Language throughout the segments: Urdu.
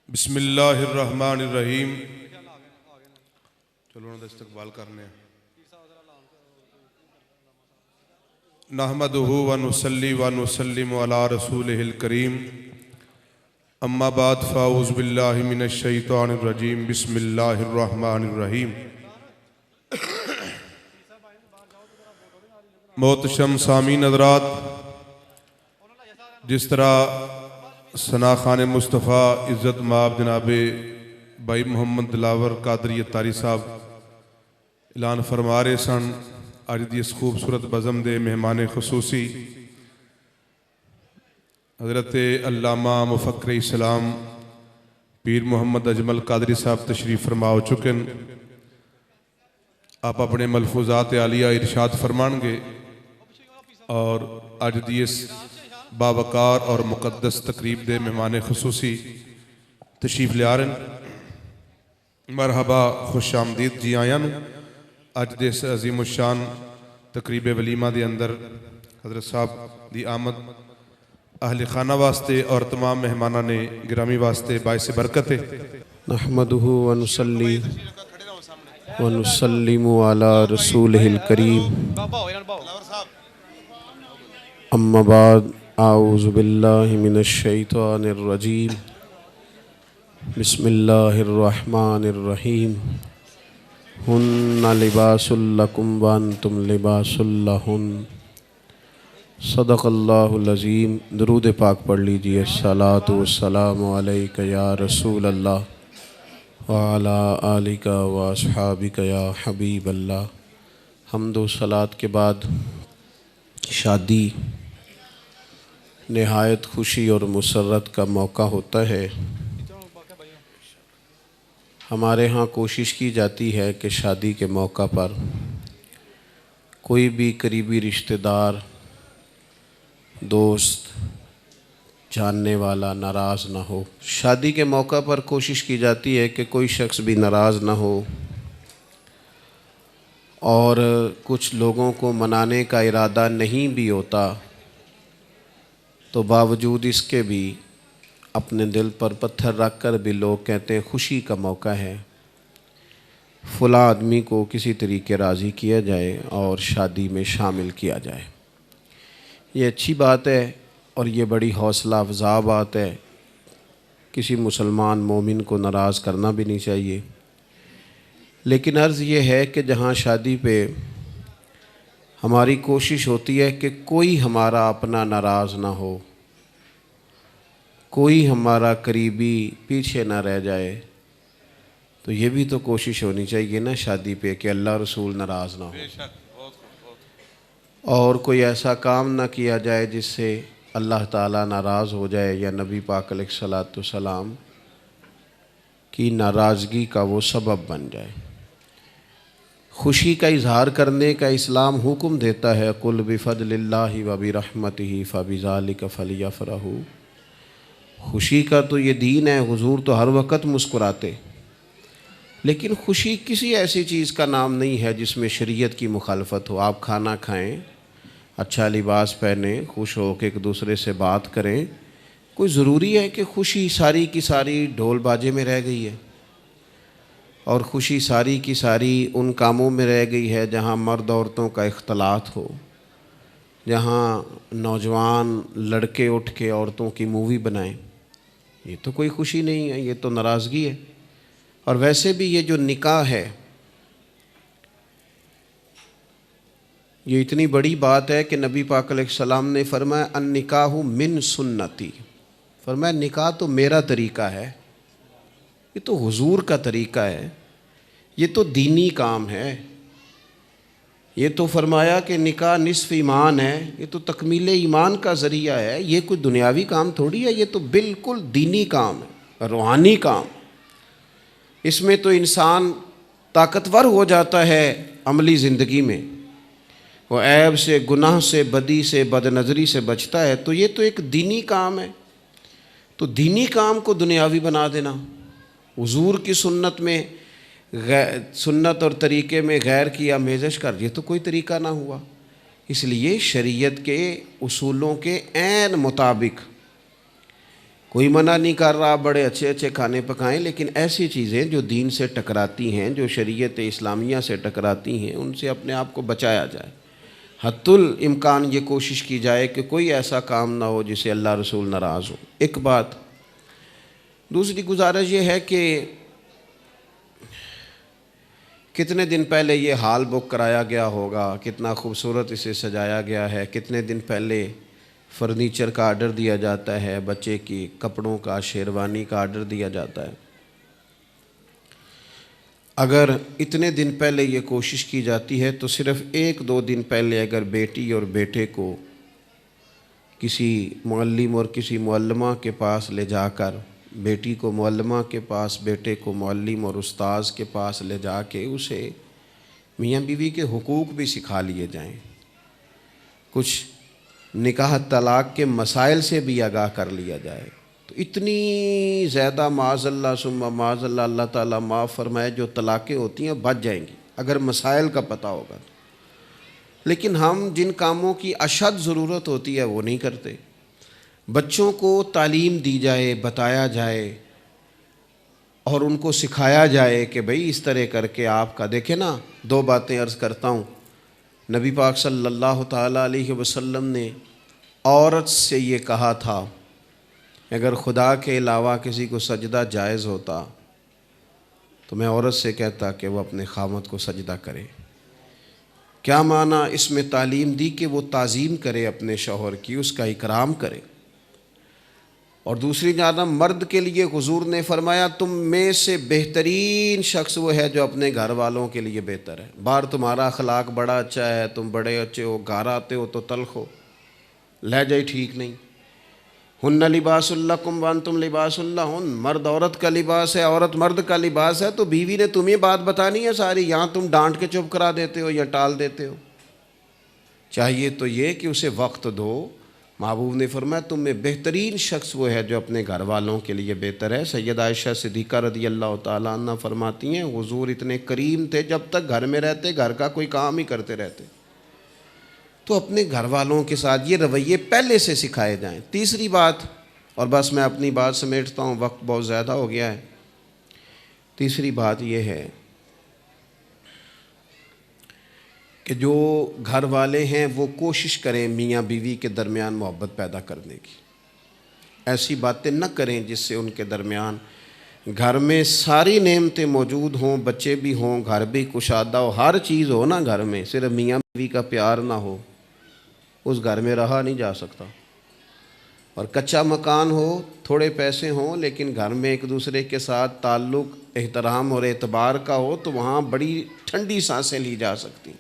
بسم اللہ الرحمن الرحیم۔ چلو انہوں نے استقبال کرنے ہیں۔ نحمدہ ونصلی ونسلم علی رسولہ الکریم، اما بعد فاعوذ باللہ من الشیطان الرجیم، بسم اللہ الرحمن الرحیم۔ محتشم سامعین حضرات، جس طرح ثنا خان مصطفیٰ عزت مآب جناب بھائی محمد دلاور قادری اتاری صاحب اعلان فرما رہے سن، اج دی اس خوبصورت بزم دے مہمان خصوصی حضرت علامہ مفکر اسلام پیر محمد اجمل قادری صاحب تشریف فرما ہو چکے ہیں۔ آپ اپنے ملفوظات عالیہ ارشاد فرمان گے اور اج دی اس باوقار اور مقدس تقریب دے مہمان خصوصی تشریف لے آ رہے ہیں۔ مرحبا، خوش آمدید جی آیاں نو۔ اج دے اس عظیم الشان تقریب ولیمہ دے اندر حضرت صاحب دی آمد اہل خانہ واسطے اور تمام مہمانہ نے گرامی واسطے باعث برکت ہے۔ نحمدہ ونصلی ونسلم علی رسولہ الکریم، اما بعد اعوذ باللہ من الشیطان الرجیم، بسم اللہ الرحمن الرحیم۔ ہن لباس لکم وانتم لباس لہن، صدق اللہ العظیم۔ درود پاک پڑھ لیجئے۔ الصلاۃ والسلام علیک یا رسول اللہ وعلی آلک واصحابک یا حبیب اللہ۔ حمد و صلاۃ کے بعد شادی نہایت خوشی اور مسرت کا موقع ہوتا ہے۔ ہمارے ہاں کوشش کی جاتی ہے کہ شادی کے موقع پر کوئی بھی قریبی رشتہ دار، دوست، جاننے والا ناراض نہ ہو۔ شادی کے موقع پر کوشش کی جاتی ہے کہ کوئی شخص بھی ناراض نہ ہو، اور کچھ لوگوں کو منانے کا ارادہ نہیں بھی ہوتا تو باوجود اس کے بھی اپنے دل پر پتھر رکھ کر بھی لوگ کہتے ہیں خوشی کا موقع ہے، فلاں آدمی کو کسی طریقے راضی کیا جائے اور شادی میں شامل کیا جائے۔ یہ اچھی بات ہے اور یہ بڑی حوصلہ افزا بات ہے۔ کسی مسلمان مومن کو ناراض کرنا بھی نہیں چاہیے، لیکن عرض یہ ہے کہ جہاں شادی پہ ہماری کوشش ہوتی ہے کہ کوئی ہمارا اپنا ناراض نہ ہو، کوئی ہمارا قریبی پیچھے نہ رہ جائے، تو یہ بھی تو کوشش ہونی چاہیے نا شادی پہ کہ اللہ رسول ناراض نہ ہو، اور کوئی ایسا کام نہ کیا جائے جس سے اللہ تعالیٰ ناراض ہو جائے یا نبی پاک علیہ الصلاۃ والسلام کی ناراضگی کا وہ سبب بن جائے۔ خوشی کا اظہار کرنے کا اسلام حکم دیتا ہے، قُلْ بِفَضْلِ اللَّهِ وَبِرَحْمَتِهِ فَبِذَلِكَ فَلْيَفْرَحُوا۔ خوشی کا تو یہ دین ہے، حضور تو ہر وقت مسکراتے، لیکن خوشی کسی ایسی چیز کا نام نہیں ہے جس میں شریعت کی مخالفت ہو۔ آپ کھانا کھائیں، اچھا لباس پہنیں، خوش ہو کے ایک دوسرے سے بات کریں، کوئی ضروری ہے کہ خوشی ساری کی ساری ڈھول باجے میں رہ گئی ہے، اور خوشی ساری کی ساری ان کاموں میں رہ گئی ہے جہاں مرد عورتوں کا اختلاط ہو، جہاں نوجوان لڑکے اٹھ کے عورتوں کی مووی بنائیں؟ یہ تو کوئی خوشی نہیں ہے، یہ تو ناراضگی ہے۔ اور ویسے بھی یہ جو نکاح ہے، یہ اتنی بڑی بات ہے کہ نبی پاک علیہ السلام نے فرمایا النکاح من سنتی، فرمایا نکاح تو میرا طریقہ ہے، یہ تو حضور کا طریقہ ہے، یہ تو دینی کام ہے۔ یہ تو فرمایا کہ نکاح نصف ایمان ہے، یہ تو تکمیل ایمان کا ذریعہ ہے، یہ کوئی دنیاوی کام تھوڑی ہے، یہ تو بالکل دینی کام ہے، روحانی کام۔ اس میں تو انسان طاقتور ہو جاتا ہے عملی زندگی میں، وہ عیب سے، گناہ سے، بدی سے، بد نظری سے بچتا ہے، تو یہ تو ایک دینی کام ہے۔ تو دینی کام کو دنیاوی بنا دینا، حضور کی سنت میں سنت اور طریقے میں غیر کی آمیزش کر، یہ تو کوئی طریقہ نہ ہوا۔ اس لیے شریعت کے اصولوں کے عین مطابق کوئی منع نہیں کر رہا بڑے اچھے اچھے کھانے پکائیں، لیکن ایسی چیزیں جو دین سے ٹکراتی ہیں، جو شریعت اسلامیہ سے ٹکراتی ہیں، ان سے اپنے آپ کو بچایا جائے۔ حتی الامکان یہ کوشش کی جائے کہ کوئی ایسا کام نہ ہو جسے اللہ رسول ناراض ہو۔ ایک بات۔ دوسری گزارش یہ ہے کہ کتنے دن پہلے یہ ہال بک کرایا گیا ہوگا، کتنا خوبصورت اسے سجایا گیا ہے، کتنے دن پہلے فرنیچر کا آرڈر دیا جاتا ہے، بچے کی کپڑوں کا، شیروانی کا آرڈر دیا جاتا ہے۔ اگر اتنے دن پہلے یہ کوشش کی جاتی ہے تو صرف 1-2 دن پہلے اگر بیٹی اور بیٹے کو کسی معلم اور کسی معلمہ کے پاس لے جا کر، بیٹی کو معلمہ کے پاس، بیٹے کو معلم اور استاذ کے پاس لے جا کے اسے میاں بیوی کے حقوق بھی سکھا لیے جائیں، کچھ نکاح طلاق کے مسائل سے بھی آگاہ کر لیا جائے، تو اتنی زیادہ معاذ اللہ ثم معاذ اللہ، اللہ تعالیٰ معاف فرمائے، جو طلاقیں ہوتی ہیں بچ جائیں گی اگر مسائل کا پتہ ہوگا۔ لیکن ہم جن کاموں کی اشد ضرورت ہوتی ہے وہ نہیں کرتے۔ بچوں کو تعلیم دی جائے، بتایا جائے اور ان کو سکھایا جائے کہ بھئی اس طرح کر کے آپ کا، دیکھیں نا، 2 باتیں عرض کرتا ہوں۔ نبی پاک صلی اللہ تعالیٰ علیہ وسلم نے عورت سے یہ کہا تھا، اگر خدا کے علاوہ کسی کو سجدہ جائز ہوتا تو میں عورت سے کہتا کہ وہ اپنے خاوند کو سجدہ کرے۔ کیا معنی؟ اس میں تعلیم دی کہ وہ تعظیم کرے اپنے شوہر کی، اس کا اکرام کرے۔ اور دوسری جانب مرد کے لیے حضور نے فرمایا، تم میں سے بہترین شخص وہ ہے جو اپنے گھر والوں کے لیے بہتر ہے۔ باہر تمہارا اخلاق بڑا اچھا ہے، تم بڑے اچھے ہو، گھر آتے ہو تو تلخ ہو، لہجہ ٹھیک نہیں۔ ہن لباس لکم وانتم لباس لہن، مرد عورت کا لباس ہے، عورت مرد کا لباس ہے، تو بیوی نے تمہیں بات بتانی ہے ساری، یہاں تم ڈانٹ کے چپ کرا دیتے ہو یا ٹال دیتے ہو۔ چاہیے تو یہ کہ اسے وقت دو۔ محبوب نے فرمایا تم میں بہترین شخص وہ ہے جو اپنے گھر والوں کے لیے بہتر ہے۔ سیدہ عائشہ صدیقہ رضی اللہ تعالیٰ عنہ فرماتی ہیں، حضور اتنے کریم تھے، جب تک گھر میں رہتے گھر کا کوئی کام ہی کرتے رہتے۔ تو اپنے گھر والوں کے ساتھ یہ رویے پہلے سے سکھائے جائیں۔ تیسری بات، اور بس میں اپنی بات سمیٹتا ہوں، وقت بہت زیادہ ہو گیا ہے۔ تیسری بات یہ ہے کہ جو گھر والے ہیں وہ کوشش کریں میاں بیوی کے درمیان محبت پیدا کرنے کی۔ ایسی باتیں نہ کریں جس سے ان کے درمیان، گھر میں ساری نعمتیں موجود ہوں، بچے بھی ہوں، گھر بھی کشادہ ہو، ہر چیز ہو نا گھر میں، صرف میاں بیوی کا پیار نہ ہو، اس گھر میں رہا نہیں جا سکتا۔ اور کچا مکان ہو، تھوڑے پیسے ہوں، لیکن گھر میں ایک دوسرے کے ساتھ تعلق احترام اور اعتبار کا ہو تو وہاں بڑی ٹھنڈی سانسیں لی جا سکتی۔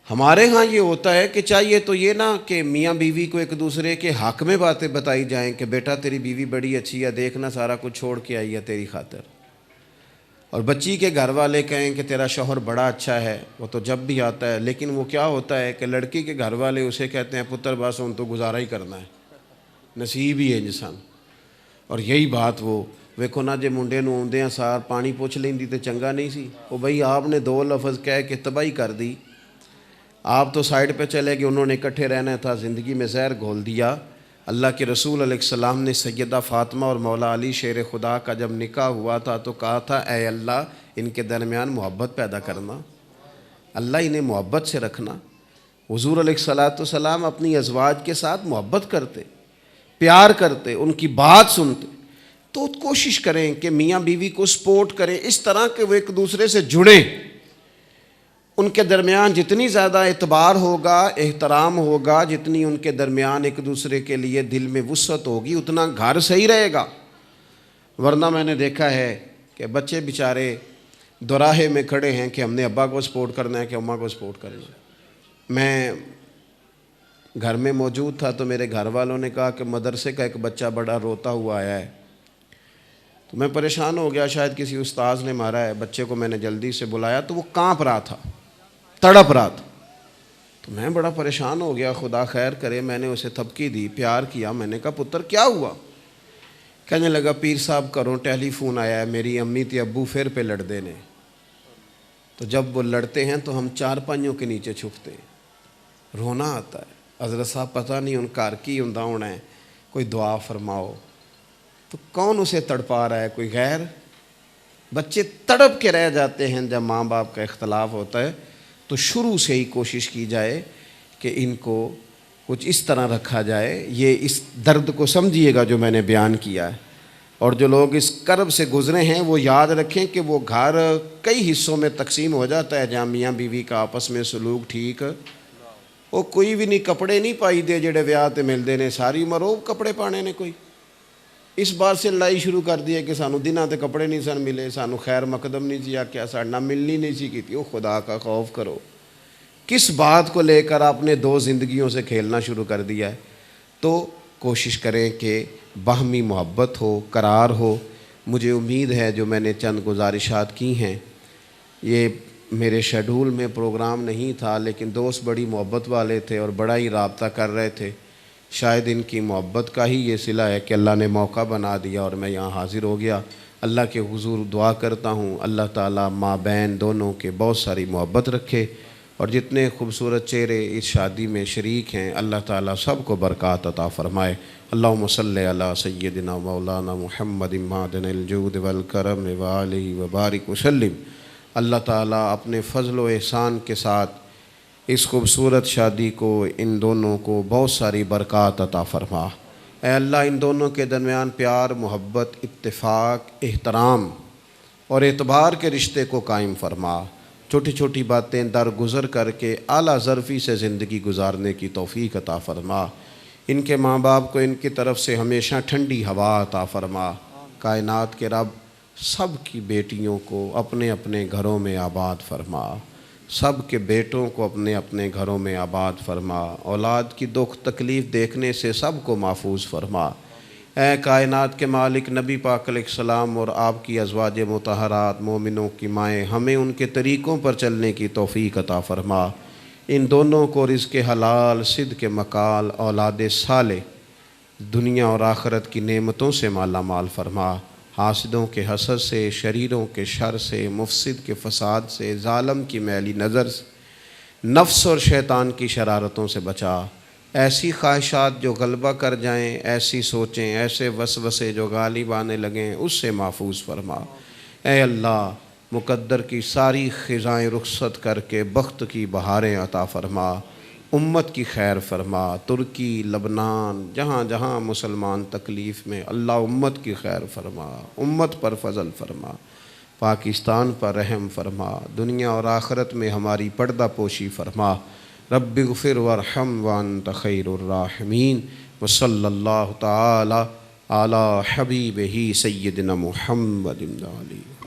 ہمارے ہاں یہ ہوتا ہے کہ چاہیے تو یہ نہ کہ میاں بیوی کو ایک دوسرے کے حق میں باتیں بتائی جائیں کہ بیٹا تیری بیوی بڑی اچھی ہے، دیکھنا سارا کچھ چھوڑ کے آئی ہے تیری خاطر، اور بچی کے گھر والے کہیں کہ تیرا شوہر بڑا اچھا ہے، وہ تو جب بھی آتا ہے، لیکن وہ کیا ہوتا ہے کہ لڑکی کے گھر والے اسے کہتے ہیں پتر بس ان تو گزارا ہی کرنا ہے، نصیب ہی ہے انسان۔ اور یہی بات وہ ویکھو نا، جے منڈے نوں آوندیاں سار پانی پوچھ لیندی تے چنگا نہیں سی، وہ بھئی آپ نے 2 لفظ کہہ کے تباہی کر دی، آپ تو سائیڈ پہ چلے گئے، انہوں نے اکٹھے رہنا تھا، زندگی میں زہر گھول دیا۔ اللہ کے رسول علیہ السلام نے سیدہ فاطمہ اور مولا علی شیر خدا کا جب نکاح ہوا تھا تو کہا تھا اے اللہ ان کے درمیان محبت پیدا کرنا، اللہ انہیں محبت سے رکھنا۔ حضور علیہ السلام اپنی ازواج کے ساتھ محبت کرتے، پیار کرتے، ان کی بات سنتے۔ تو کوشش کریں کہ میاں بیوی کو سپورٹ کریں اس طرح کہ وہ ایک دوسرے سے جڑیں، ان کے درمیان جتنی زیادہ اعتبار ہوگا، احترام ہوگا، جتنی ان کے درمیان ایک دوسرے کے لیے دل میں وسعت ہوگی، اتنا گھر صحیح رہے گا۔ ورنہ میں نے دیکھا ہے کہ بچے بیچارے دوراہے میں کھڑے ہیں کہ ہم نے ابا کو سپورٹ کرنا ہے کہ اماں کو سپورٹ کرنا ہے۔ میں گھر میں موجود تھا تو میرے گھر والوں نے کہا کہ مدرسے کا ایک بچہ بڑا روتا ہوا آیا ہے، تو میں پریشان ہو گیا، شاید کسی استاذ نے مارا ہے۔ بچے کو میں نے جلدی سے بلایا تو وہ کانپ رہا تھا، تڑپ رہا تھا، تو میں بڑا پریشان ہو گیا، خدا خیر کرے۔ میں نے اسے تھپکی دی، پیار کیا، میں نے کہا پتر کیا ہوا؟ کہنے لگا پیر صاحب کروں ٹیلی فون آیا ہے، میری امی تے ابو پھر پہ لڑتے نے، تو جب وہ لڑتے ہیں تو ہم چارپائیوں کے نیچے چھپتے ہیں، رونا آتا ہے۔ حضرت صاحب پتہ نہیں ان گھر کی ہوندا ہونا ہے، کوئی دعا فرماؤ، تو کون اسے تڑپا رہا ہے؟ کوئی غیر؟ بچے تڑپ کے رہ جاتے ہیں جب ماں باپ کا اختلاف ہوتا ہے۔ تو شروع سے ہی کوشش کی جائے کہ ان کو کچھ اس طرح رکھا جائے۔ یہ اس درد کو سمجھیے گا جو میں نے بیان کیا ہے، اور جو لوگ اس کرب سے گزرے ہیں وہ یاد رکھیں کہ وہ گھر کئی حصوں میں تقسیم ہو جاتا ہے جہاں میاں بیوی کا آپس میں سلوک ٹھیک، وہ کوئی بھی نہیں کپڑے نہیں پائی دے جڑے ویاہ تے ملتے ہیں، ساری عمر وہ کپڑے پانے نے۔ کوئی اس بات سے لڑائی شروع کر دی ہے کہ سانو دنوں تے کپڑے نہیں سن ملے، سانو خیر مقدم نہیں سی آکھیا، ساڈے ملنی نہیں سی کیتی۔ او خدا کا خوف کرو، کس بات کو لے کر آپ نے دو زندگیوں سے کھیلنا شروع کر دیا ہے؟ تو کوشش کریں کہ باہمی محبت ہو، قرار ہو۔ مجھے امید ہے جو میں نے چند گزارشات کی ہیں، یہ میرے شیڈول میں پروگرام نہیں تھا، لیکن دوست بڑی محبت والے تھے اور بڑا ہی رابطہ کر رہے تھے۔ شاید ان کی محبت کا ہی یہ صلہ ہے کہ اللہ نے موقع بنا دیا اور میں یہاں حاضر ہو گیا۔ اللہ کے حضور دعا کرتا ہوں اللہ تعالیٰ ماں بہن دونوں کے بہت ساری محبت رکھے، اور جتنے خوبصورت چہرے اس شادی میں شریک ہیں اللہ تعالیٰ سب کو برکات عطا فرمائے۔ اللہم صلی علی سیدنا مولانا محمد معدن الجود والکرم وآلہ وبارک وسلم۔ اللہ تعالیٰ اپنے فضل و احسان کے ساتھ اس خوبصورت شادی کو، ان دونوں کو بہت ساری برکات عطا فرما۔ اے اللہ ان دونوں کے درمیان پیار، محبت، اتفاق، احترام اور اعتبار کے رشتے کو قائم فرما۔ چھوٹی چھوٹی باتیں درگزر کر کے اعلیٰ ظرفی سے زندگی گزارنے کی توفیق عطا فرما۔ ان کے ماں باپ کو ان کی طرف سے ہمیشہ ٹھنڈی ہوا عطا فرما۔ کائنات کے رب سب کی بیٹیوں کو اپنے اپنے گھروں میں آباد فرما، سب کے بیٹوں کو اپنے اپنے گھروں میں آباد فرما، اولاد کی دکھ تکلیف دیکھنے سے سب کو محفوظ فرما۔ اے کائنات کے مالک، نبی پاک علیہ السلام اور آپ کی ازواج مطہرات مومنوں کی مائیں، ہمیں ان کے طریقوں پر چلنے کی توفیق عطا فرما۔ ان دونوں کو رزق حلال، صدق مقال، اولاد صالح، دنیا اور آخرت کی نعمتوں سے مالا مال فرما۔ حاسدوں کے حسد سے، شریروں کے شر سے، مفسد کے فساد سے، ظالم کی میلی نظر سے، نفس اور شیطان کی شرارتوں سے بچا۔ ایسی خواہشات جو غلبہ کر جائیں، ایسی سوچیں، ایسے وسوسے جو غالب آنے لگیں، اس سے محفوظ فرما۔ اے اللہ مقدر کی ساری خزائیں رخصت کر کے بخت کی بہاریں عطا فرما، امت کی خیر فرما۔ ترکی، لبنان، جہاں جہاں مسلمان تکلیف میں، اللہ امت کی خیر فرما، امت پر فضل فرما، پاکستان پر رحم فرما، دنیا اور آخرت میں ہماری پردہ پوشی فرما۔ رب اغفر وارحم وانت خیر الراحمین، وصلی اللہ تعالی علی حبیبہ سیدنا محمد علیہ